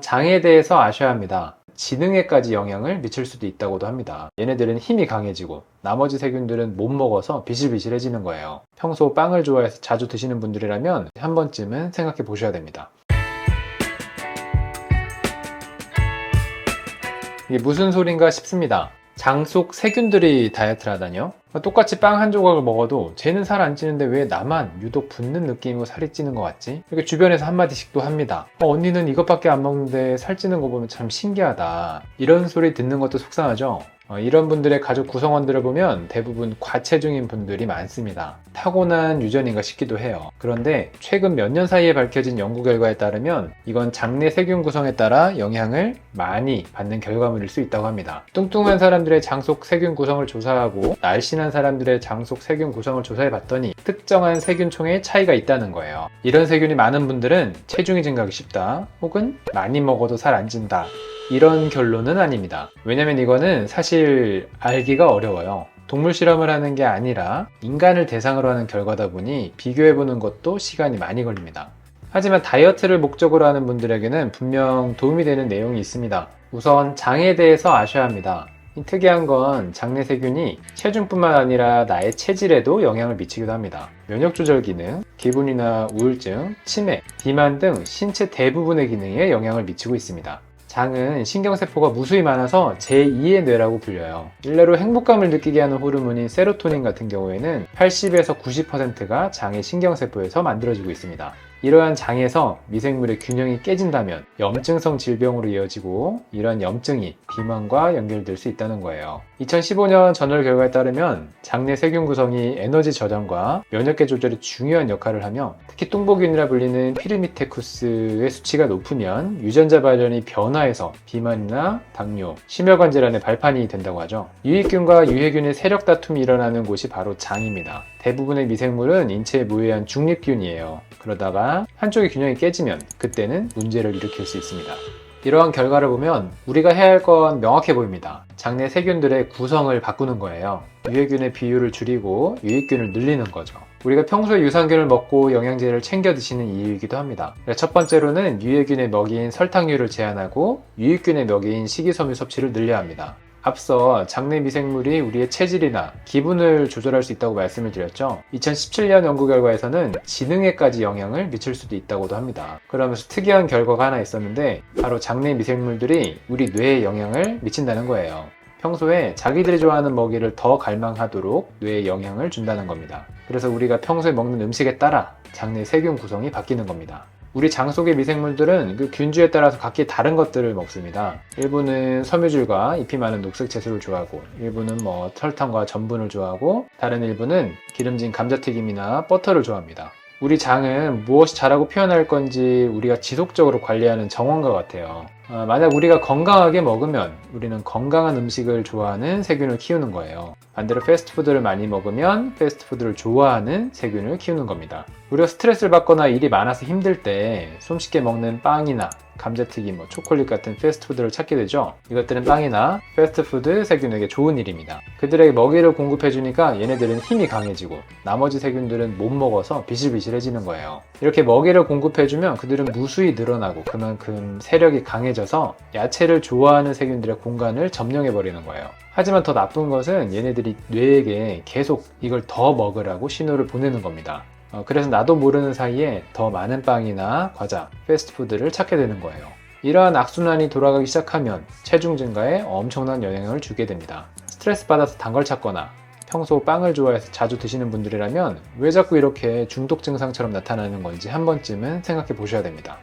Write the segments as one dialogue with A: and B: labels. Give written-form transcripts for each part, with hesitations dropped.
A: 장에 대해서 아셔야 합니다. 지능에까지 영향을 미칠 수도 있다고도 합니다. 얘네들은 힘이 강해지고 나머지 세균들은 못 먹어서 비실비실해지는 거예요. 평소 빵을 좋아해서 자주 드시는 분들이라면 한 번쯤은 생각해 보셔야 됩니다. 이게 무슨 소린가 싶습니다. 장 속 세균들이 다이어트를 하다뇨? 똑같이 빵 한 조각을 먹어도 쟤는 살 안 찌는데 왜 나만 유독 붓는 느낌이고 살이 찌는 것 같지? 이렇게 주변에서 한마디씩 또 합니다. 언니는 이것밖에 안 먹는데 살찌는 거 보면 참 신기하다. 이런 소리 듣는 것도 속상하죠? 이런 분들의 가족 구성원들을 보면 대부분 과체중인 분들이 많습니다. 타고난 유전인가 싶기도 해요. 그런데 최근 몇 년 사이에 밝혀진 연구 결과에 따르면 이건 장내 세균 구성에 따라 영향을 많이 받는 결과물일 수 있다고 합니다. 뚱뚱한 사람들의 장 속 세균 구성을 조사하고 날씬한 사람들의 장 속 세균 구성을 조사해 봤더니 특정한 세균총에 차이가 있다는 거예요. 이런 세균이 많은 분들은 체중이 증가하기 쉽다, 혹은 많이 먹어도 살 안 찐다, 이런 결론은 아닙니다. 왜냐면 이거는 사실 알기가 어려워요. 동물 실험을 하는 게 아니라 인간을 대상으로 하는 결과다 보니 비교해보는 것도 시간이 많이 걸립니다. 하지만 다이어트를 목적으로 하는 분들에게는 분명 도움이 되는 내용이 있습니다. 우선 장에 대해서 아셔야 합니다. 특이한 건 장내 세균이 체중뿐만 아니라 나의 체질에도 영향을 미치기도 합니다. 면역 조절 기능, 기분이나 우울증, 치매, 비만 등 신체 대부분의 기능에 영향을 미치고 있습니다. 장은 신경세포가 무수히 많아서 제2의 뇌라고 불려요. 일례로 행복감을 느끼게 하는 호르몬인 세로토닌 같은 경우에는 80에서 90%가 장의 신경세포에서 만들어지고 있습니다. 이러한 장에서 미생물의 균형이 깨진다면 염증성 질병으로 이어지고 이러한 염증이 비만과 연결될 수 있다는 거예요. 2015년 저널 결과에 따르면 장내 세균 구성이 에너지 저장과 면역계 조절에 중요한 역할을 하며 특히 뚱보균이라 불리는 피르미테쿠스의 수치가 높으면 유전자 발현이 변화해서 비만이나 당뇨, 심혈관 질환의 발판이 된다고 하죠. 유익균과 유해균의 세력 다툼이 일어나는 곳이 바로 장입니다. 대부분의 미생물은 인체에 무해한 중립균이에요. 그러다가 한쪽의 균형이 깨지면 그때는 문제를 일으킬 수 있습니다. 이러한 결과를 보면 우리가 해야 할 건 명확해 보입니다. 장내 세균들의 구성을 바꾸는 거예요. 유해균의 비율을 줄이고 유익균을 늘리는 거죠. 우리가 평소에 유산균을 먹고 영양제를 챙겨 드시는 이유이기도 합니다. 첫 번째로는 유해균의 먹이인 설탕류를 제한하고 유익균의 먹이인 식이섬유 섭취를 늘려야 합니다. 앞서 장내 미생물이 우리의 체질이나 기분을 조절할 수 있다고 말씀을 드렸죠. 2017년 연구 결과에서는 지능에까지 영향을 미칠 수도 있다고도 합니다. 그러면서 특이한 결과가 하나 있었는데 바로 장내 미생물들이 우리 뇌에 영향을 미친다는 거예요. 평소에 자기들이 좋아하는 먹이를 더 갈망하도록 뇌에 영향을 준다는 겁니다. 그래서 우리가 평소에 먹는 음식에 따라 장내 세균 구성이 바뀌는 겁니다. 우리 장 속의 미생물들은 그 균주에 따라서 각기 다른 것들을 먹습니다. 일부는 섬유질과 잎이 많은 녹색 채소를 좋아하고, 일부는 설탕과 전분을 좋아하고, 다른 일부는 기름진 감자튀김이나 버터를 좋아합니다. 우리 장은 무엇이 잘하고 표현할 건지 우리가 지속적으로 관리하는 정원과 같아요. 만약 우리가 건강하게 먹으면 우리는 건강한 음식을 좋아하는 세균을 키우는 거예요. 반대로 패스트푸드를 많이 먹으면 패스트푸드를 좋아하는 세균을 키우는 겁니다. 우리가 스트레스를 받거나 일이 많아서 힘들 때 손쉽게 먹는 빵이나 감자튀김, 초콜릿 같은 패스트푸드를 찾게 되죠. 이것들은 빵이나 패스트푸드 세균에게 좋은 일입니다. 그들에게 먹이를 공급해주니까 얘네들은 힘이 강해지고 나머지 세균들은 못 먹어서 비실비실해지는 거예요. 이렇게 먹이를 공급해주면 그들은 무수히 늘어나고 그만큼 세력이 강해져서 야채를 좋아하는 세균들의 공간을 점령해버리는 거예요. 하지만 더 나쁜 것은 얘네들이 뇌에게 계속 이걸 더 먹으라고 신호를 보내는 겁니다. 그래서 나도 모르는 사이에 더 많은 빵이나 과자, 패스트푸드를 찾게 되는 거예요. 이러한 악순환이 돌아가기 시작하면 체중 증가에 엄청난 영향을 주게 됩니다. 스트레스 받아서 단 걸 찾거나 평소 빵을 좋아해서 자주 드시는 분들이라면 왜 자꾸 이렇게 중독 증상처럼 나타나는 건지 한 번쯤은 생각해 보셔야 됩니다.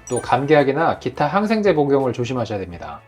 A: 또 감기약이나 기타 항생제 복용을 조심하셔야 됩니다.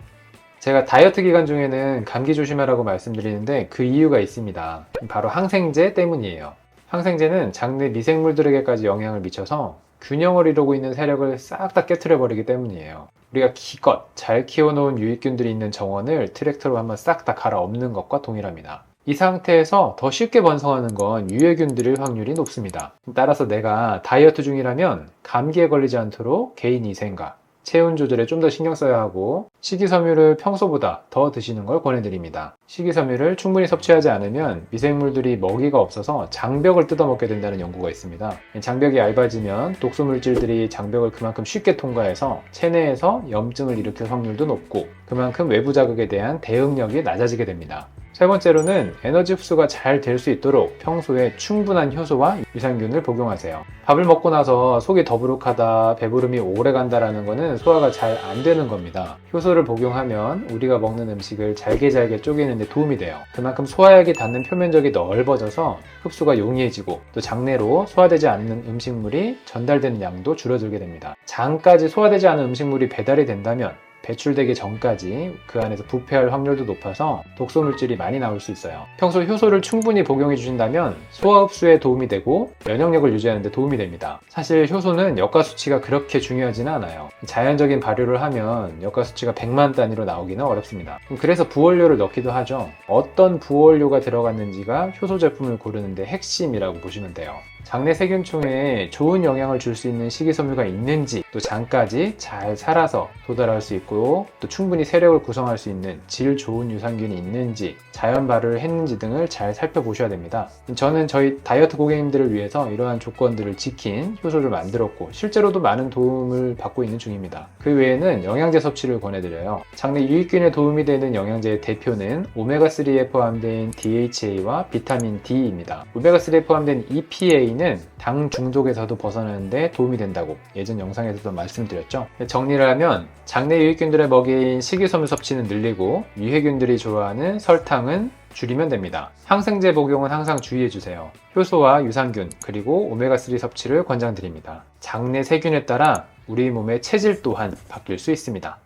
A: 제가 다이어트 기간 중에는 감기 조심하라고 말씀드리는데 그 이유가 있습니다. 바로 항생제 때문이에요. 항생제는 장내 미생물들에게까지 영향을 미쳐서 균형을 이루고 있는 세력을 싹 다 깨트려 버리기 때문이에요. 우리가 기껏 잘 키워놓은 유익균들이 있는 정원을 트랙터로 한번 싹 다 갈아엎는 것과 동일합니다. 이 상태에서 더 쉽게 번성하는 건 유해균들일 확률이 높습니다. 따라서 내가 다이어트 중이라면 감기에 걸리지 않도록 개인 위생과 체온 조절에 좀 더 신경 써야 하고 식이섬유를 평소보다 더 드시는 걸 권해드립니다. 식이섬유를 충분히 섭취하지 않으면 미생물들이 먹이가 없어서 장벽을 뜯어먹게 된다는 연구가 있습니다. 장벽이 얇아지면 독소물질들이 장벽을 그만큼 쉽게 통과해서 체내에서 염증을 일으킬 확률도 높고 그만큼 외부 자극에 대한 대응력이 낮아지게 됩니다. 세 번째로는 에너지 흡수가 잘 될 수 있도록 평소에 충분한 효소와 유산균을 복용하세요. 밥을 먹고 나서 속이 더부룩하다, 배부름이 오래 간다라는 것은 소화가 잘 안 되는 겁니다. 효소를 복용하면 우리가 먹는 음식을 잘게 쪼개는 데 도움이 돼요. 그만큼 소화액이 닿는 표면적이 넓어져서 흡수가 용이해지고 또 장내로 소화되지 않는 음식물이 전달되는 양도 줄어들게 됩니다. 장까지 소화되지 않은 음식물이 배달이 된다면 배출되기 전까지 그 안에서 부패할 확률도 높아서 독소물질이 많이 나올 수 있어요. 평소 효소를 충분히 복용해 주신다면 소화 흡수에 도움이 되고 면역력을 유지하는 데 도움이 됩니다. 사실 효소는 역가 수치가 그렇게 중요하지는 않아요. 자연적인 발효를 하면 역가 수치가 100만 단위로 나오기는 어렵습니다. 그래서 부원료를 넣기도 하죠. 어떤 부원료가 들어갔는지가 효소 제품을 고르는데 핵심이라고 보시면 돼요. 장내 세균총에 좋은 영향을 줄 수 있는 식이섬유가 있는지, 또 장까지 잘 살아서 도달할 수 있고 또 충분히 세력을 구성할 수 있는 질 좋은 유산균이 있는지, 자연 발효를 했는지 등을 잘 살펴보셔야 됩니다. 저는 저희 다이어트 고객님들을 위해서 이러한 조건들을 지킨 효소를 만들었고 실제로도 많은 도움을 받고 있는 중입니다. 그 외에는 영양제 섭취를 권해드려요. 장내 유익균에 도움이 되는 영양제의 대표는 오메가3에 포함된 DHA와 비타민 D입니다. 오메가3에 포함된 EPA는 당 중독에서도 벗어나는데 도움이 된다고 예전 영상에서도 말씀드렸죠. 정리를 하면 장내 유익균들의 먹이인 식이섬유 섭취는 늘리고 유해균들이 좋아하는 설탕은 줄이면 됩니다. 항생제 복용은 항상 주의해주세요. 효소와 유산균 그리고 오메가3 섭취를 권장드립니다. 장내 세균에 따라 우리 몸의 체질 또한 바뀔 수 있습니다.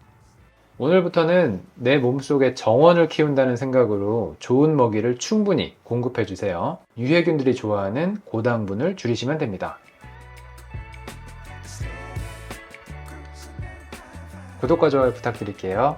A: 오늘부터는 내 몸속에 정원을 키운다는 생각으로 좋은 먹이를 충분히 공급해 주세요. 유해균들이 좋아하는 고당분을 줄이시면 됩니다. 구독과 좋아요 부탁드릴게요.